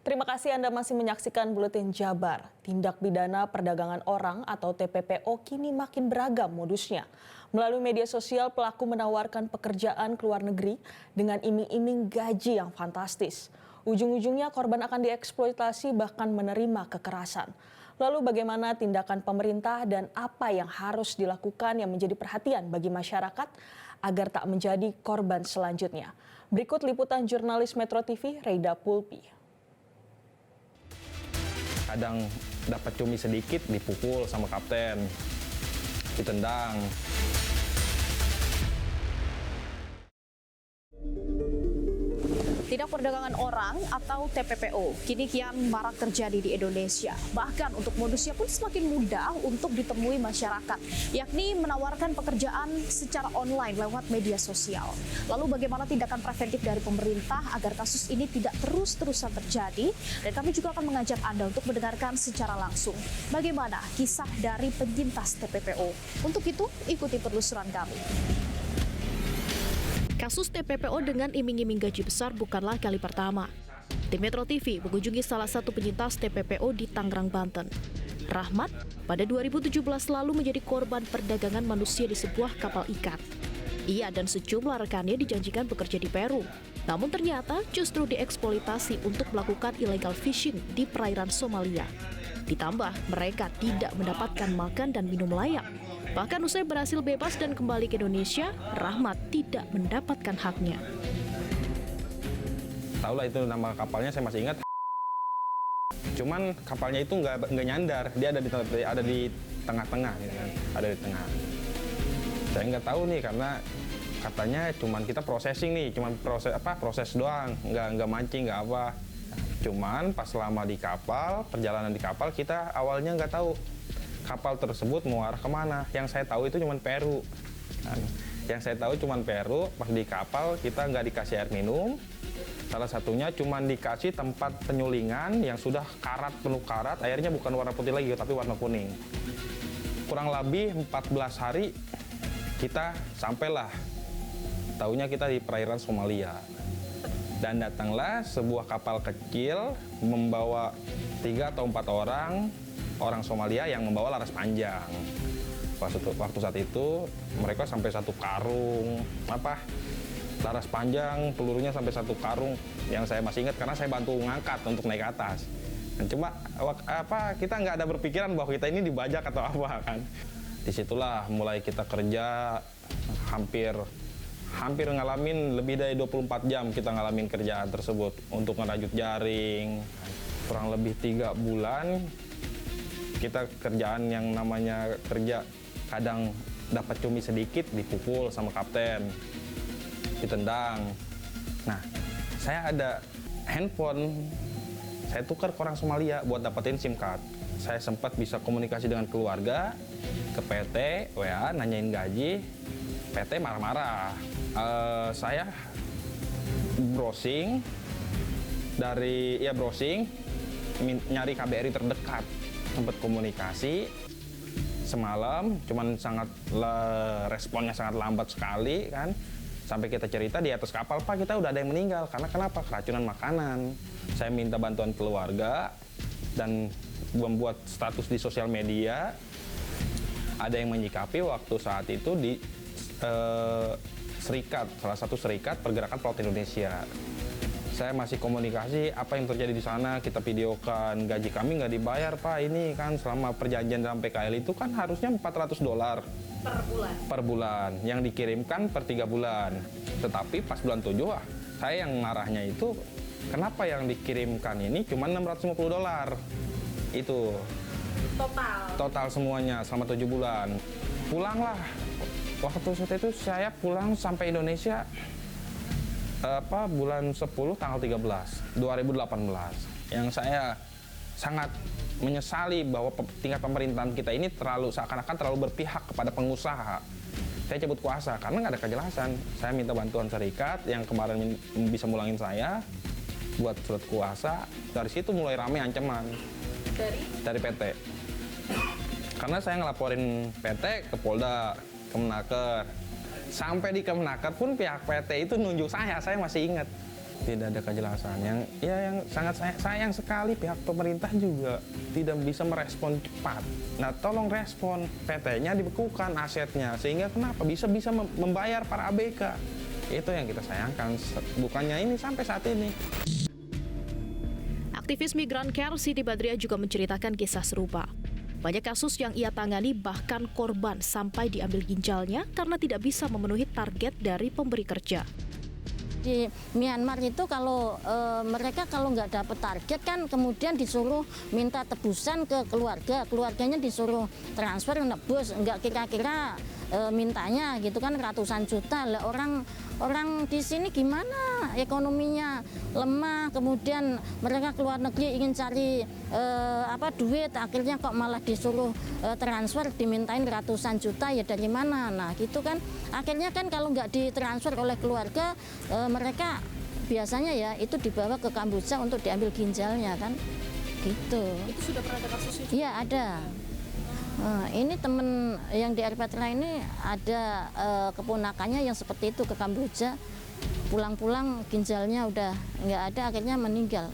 Terima kasih Anda masih menyaksikan Buletin Jabar. Tindak pidana perdagangan orang atau TPPO kini makin beragam modusnya. Melalui media sosial, pelaku menawarkan pekerjaan ke luar negeri dengan iming-iming gaji yang fantastis. Ujung-ujungnya korban akan dieksploitasi bahkan menerima kekerasan. Lalu bagaimana tindakan pemerintah dan apa yang harus dilakukan yang menjadi perhatian bagi masyarakat agar tak menjadi korban selanjutnya? Berikut liputan jurnalis Metro TV, Reida Pulpi. Kadang dapat cumi sedikit dipukul sama kapten, ditendang. Tindak perdagangan orang atau TPPO kini kian marak terjadi di Indonesia. Bahkan untuk modusnya pun semakin mudah untuk ditemui masyarakat, yakni menawarkan pekerjaan secara online lewat media sosial. Lalu bagaimana tindakan preventif dari pemerintah agar kasus ini tidak terus-terusan terjadi? Dan kami juga akan mengajak Anda untuk mendengarkan secara langsung bagaimana kisah dari penyintas TPPO. Untuk itu, ikuti penelusuran kami. Kasus TPPO dengan iming-iming gaji besar bukanlah kali pertama. Tim Metro TV mengunjungi salah satu penyintas TPPO di Tangerang, Banten. Rahmat pada 2017 lalu menjadi korban perdagangan manusia di sebuah kapal ikan. Ia dan sejumlah rekannya dijanjikan bekerja di Peru. Namun ternyata justru dieksploitasi untuk melakukan illegal fishing di perairan Somalia. Ditambah mereka tidak mendapatkan makan dan minum layak. Bahkan usai berhasil bebas dan kembali ke Indonesia, Rahmat tidak mendapatkan haknya. Tahu lah itu nama kapalnya, saya masih ingat. Cuman kapalnya itu nggak nyandar, dia ada di tengah-tengah, gitu kan. Ada di tengah. Saya nggak tahu nih karena katanya cuman kita processing nih, cuman proses doang, nggak mancing, nggak apa. Cuman pas lama di kapal, perjalanan di kapal kita awalnya nggak tahu kapal tersebut mau arah kemana. Yang saya tahu itu cuma Peru. Yang saya tahu cuma Peru. Pas di kapal kita nggak dikasih air minum. Salah satunya cuma dikasih tempat penyulingan yang sudah karat, penuh karat. Airnya bukan warna putih lagi tapi warna kuning. Kurang lebih 14 hari kita sampailah. Taunya kita di perairan Somalia. Dan datanglah sebuah kapal kecil membawa 3 atau 4 orang Somalia yang membawa laras panjang. Waktu saat itu mereka sampai 1 karung laras panjang, pelurunya sampai 1 karung. Yang saya masih ingat karena saya bantu ngangkat untuk naik ke atas. Dan cuma kita nggak ada berpikiran bahwa kita ini dibajak atau apa kan. Disitulah mulai kita kerja hampir ngalamin lebih dari 24 jam kita ngalamin kerjaan tersebut untuk ngerajut jaring. Kurang lebih 3 bulan kita kerjaan yang namanya kerja, kadang dapat cumi sedikit dipukul sama kapten, ditendang. Nah, saya ada handphone, saya tukar ke orang Somalia buat dapetin SIM card. Saya sempat bisa komunikasi dengan keluarga, ke PT, WA, nanyain gaji, PT marah-marah. Saya browsing, nyari KBRI terdekat. Sempat komunikasi semalam, cuman responnya sangat lambat sekali kan. Sampai kita cerita di atas kapal, Pak, kita udah ada yang meninggal. Karena kenapa? Keracunan makanan. Saya minta bantuan keluarga dan membuat status di sosial media. Ada yang menyikapi waktu saat itu di salah satu serikat pergerakan pelaut Indonesia. Saya masih komunikasi apa yang terjadi di sana, kita videokan, gaji kami nggak dibayar Pak, ini kan selama perjanjian dalam PKL itu kan harusnya $400 per bulan, yang dikirimkan per 3 bulan. Tetapi pas bulan 7, saya yang marahnya itu, kenapa yang dikirimkan ini cuma $650? Itu total semuanya selama 7 bulan. Pulanglah, waktu saat itu saya pulang sampai Indonesia bulan 10 tanggal 13 2018. Yang saya sangat menyesali bahwa tingkat pemerintahan kita ini seakan-akan terlalu berpihak kepada pengusaha. Saya cabut kuasa karena nggak ada kejelasan. Saya minta bantuan serikat yang kemarin bisa mulangin saya buat surat kuasa. Dari situ mulai rame ancaman dari PT. Karena saya ngelaporin PT ke Polda, Kemenaker. Sampai di Kemenaker pun pihak PT itu nunjuk saya masih ingat. Tidak ada kejelasan. Yang sangat sayang sekali pihak pemerintah juga tidak bisa merespon cepat. Nah, tolong respon, PT-nya dibekukan asetnya sehingga kenapa bisa membayar para ABK. Itu yang kita sayangkan. Bukannya ini sampai saat ini. Aktivis migran Care Siti Badriah juga menceritakan kisah serupa. Banyak kasus yang ia tangani bahkan korban sampai diambil ginjalnya karena tidak bisa memenuhi target dari pemberi kerja. Di Myanmar itu kalau mereka kalau nggak dapat target kan kemudian disuruh minta tebusan ke keluarganya disuruh transfer nebus, nggak kira-kira mintanya gitu kan ratusan juta. Lah orang di sini gimana ekonominya lemah, kemudian mereka keluar negeri ingin cari duit, akhirnya kok malah disuruh transfer dimintain ratusan juta, ya dari mana? Nah gitu kan akhirnya kan kalau nggak ditransfer oleh keluarga mereka biasanya ya itu dibawa ke Kamboja untuk diambil ginjalnya kan gitu. Itu sudah pernah ada kasusnya? Iya ada. Ini temen yang di Erpatra ini ada keponakannya yang seperti itu ke Kamboja, pulang-pulang ginjalnya udah nggak ada, akhirnya meninggal.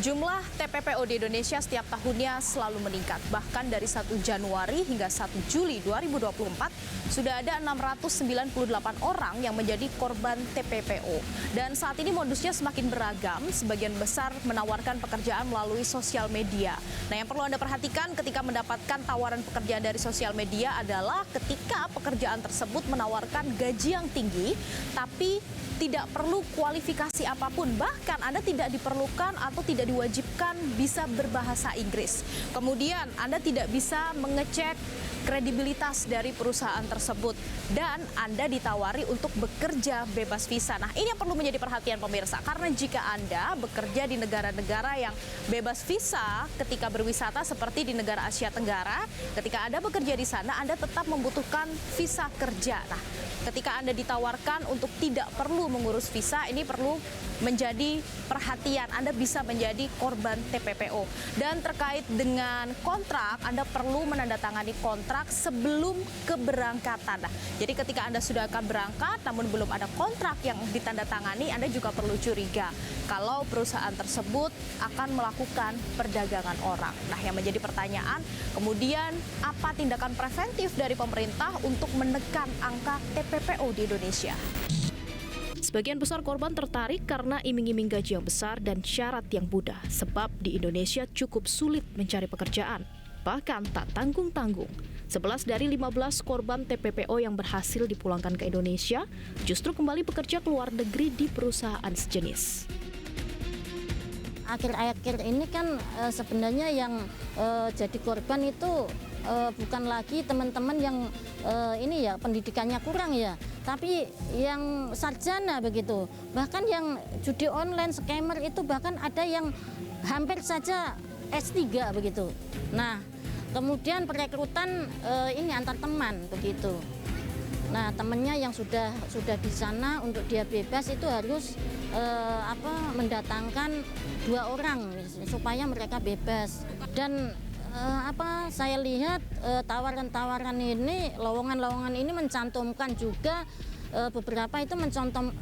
Jumlah TPPO di Indonesia setiap tahunnya selalu meningkat. Bahkan dari 1 Januari hingga 1 Juli 2024 sudah ada 698 orang yang menjadi korban TPPO. Dan saat ini modusnya semakin beragam, sebagian besar menawarkan pekerjaan melalui sosial media. Nah, yang perlu Anda perhatikan ketika mendapatkan tawaran pekerjaan dari sosial media adalah ketika pekerjaan tersebut menawarkan gaji yang tinggi, tapi tidak perlu kualifikasi apapun, bahkan Anda tidak diperlukan atau tidak diwajibkan bisa berbahasa Inggris. Kemudian Anda tidak bisa mengecek kredibilitas dari perusahaan tersebut dan Anda ditawari untuk bekerja bebas visa. Nah, ini yang perlu menjadi perhatian pemirsa, karena jika Anda bekerja di negara-negara yang bebas visa ketika berwisata seperti di negara Asia Tenggara, ketika Anda bekerja di sana Anda tetap membutuhkan visa kerja. Nah, ketika Anda ditawarkan untuk tidak perlu mengurus visa, ini perlu menjadi perhatian. Anda bisa menjadi korban TPPO. Dan terkait dengan kontrak, Anda perlu menandatangani kontrak sebelum keberangkatan. Nah, jadi ketika Anda sudah akan berangkat namun belum ada kontrak yang ditandatangani, Anda juga perlu curiga kalau perusahaan tersebut akan melakukan perdagangan orang. Nah, yang menjadi pertanyaan, kemudian apa tindakan preventif dari pemerintah untuk menekan angka TPPO di Indonesia? Sebagian besar korban tertarik karena iming-iming gaji yang besar dan syarat yang mudah, sebab di Indonesia cukup sulit mencari pekerjaan. Bahkan tak tanggung-tanggung. 11 dari 15 korban TPPO yang berhasil dipulangkan ke Indonesia justru kembali bekerja ke luar negeri di perusahaan sejenis. Akhir-akhir ini kan sebenarnya yang jadi korban itu bukan lagi teman-teman yang ini ya pendidikannya kurang ya, tapi yang sarjana begitu. Bahkan yang judi online, scammer itu bahkan ada yang hampir saja S3 begitu. Nah, kemudian perekrutan ini antar teman begitu. Nah, temannya yang sudah di sana untuk dia bebas itu harus mendatangkan 2 orang supaya mereka bebas. Dan saya lihat tawaran-tawaran ini, lowongan-lowongan ini mencantumkan juga beberapa itu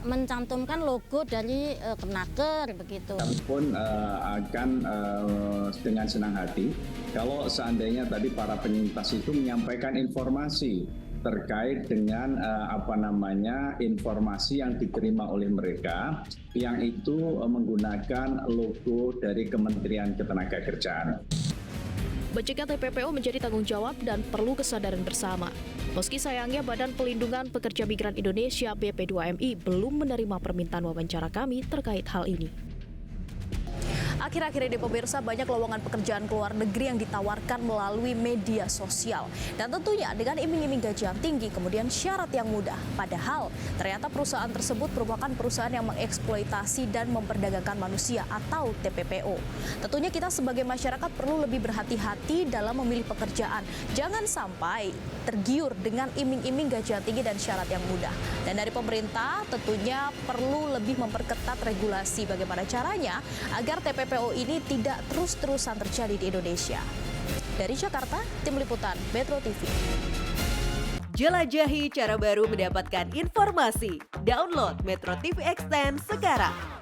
mencantumkan logo dari Kemenaker begitu. Kami pun akan dengan senang hati kalau seandainya tadi para penyintas itu menyampaikan informasi terkait dengan informasi yang diterima oleh mereka yang itu menggunakan logo dari Kementerian Ketenagakerjaan. Mencegah TPPO menjadi tanggung jawab dan perlu kesadaran bersama. Meski sayangnya Badan Pelindungan Pekerja Migran Indonesia BP2MI belum menerima permintaan wawancara kami terkait hal ini. Akhir-akhir ini pemirsa, banyak lowongan pekerjaan ke luar negeri yang ditawarkan melalui media sosial. Dan tentunya dengan iming-iming gaji yang tinggi, kemudian syarat yang mudah. Padahal ternyata perusahaan tersebut merupakan perusahaan yang mengeksploitasi dan memperdagangkan manusia atau TPPO. Tentunya kita sebagai masyarakat perlu lebih berhati-hati dalam memilih pekerjaan. Jangan sampai tergiur dengan iming-iming gaji yang tinggi dan syarat yang mudah. Dan dari pemerintah tentunya perlu lebih memperketat regulasi bagaimana caranya agar TPPO ini tidak terus-terusan terjadi di Indonesia. Dari Jakarta, Tim Liputan Metro TV. Jelajahi cara baru mendapatkan informasi. Download Metro TV Extend sekarang.